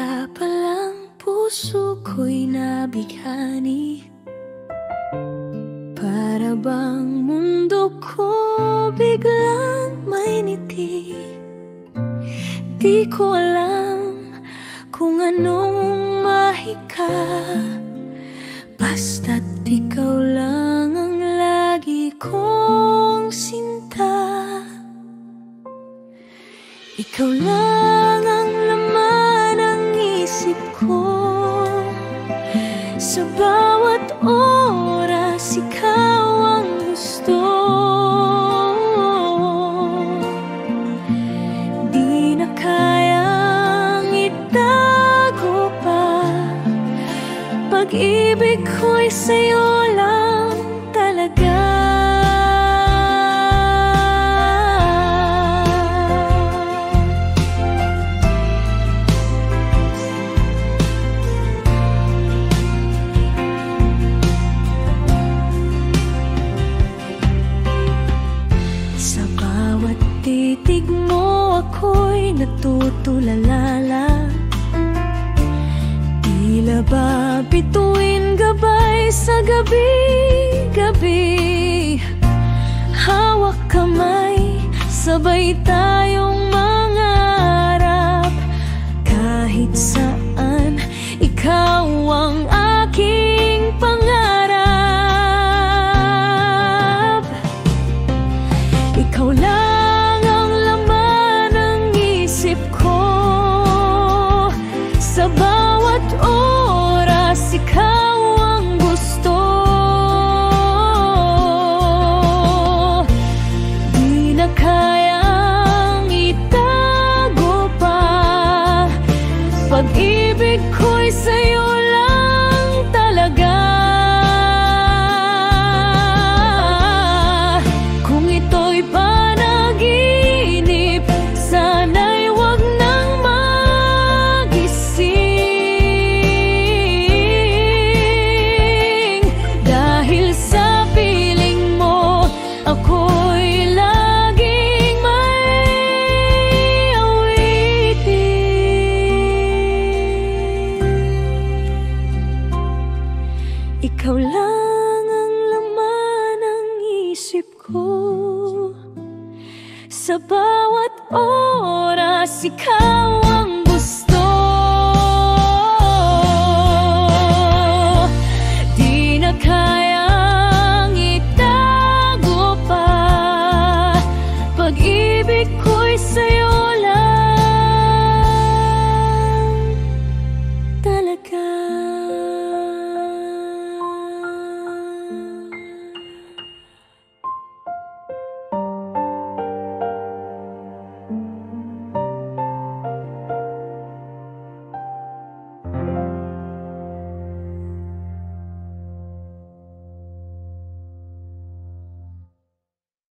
Bata pa lang puso ko'y nabighani. Para bang mundo ko biglang may ngiti. Di ko alam kung anong mahika, basta't ikaw lang ang lagi kong sinta. Ikaw lang ang laman ng isip ko. Sa bawat oras ikaw ang gusto. Di na kayang itago pa. Pag-ibig ko'y sa'yo lang talaga. Titig mo ako'y natutulala. Tila ba bituin gabay sa gabi-gabi. Hawak kamay, sabay tayong mangarap. Kahit saan, ikaw ang aking pangarap. Ikaw lang sa bawat oras, ikaw ang gusto. Di na kayang itago pa. Pag-ibig ko'y sa'yo lang talaga. Kung ito'y panaginip, sana'y wag nang ako'y laging may awitin. Ikaw lang ang laman ng isip ko. Sa bawat oras, ikaw ang gusto. Di na kaya pag-ibig ko'y sa'yo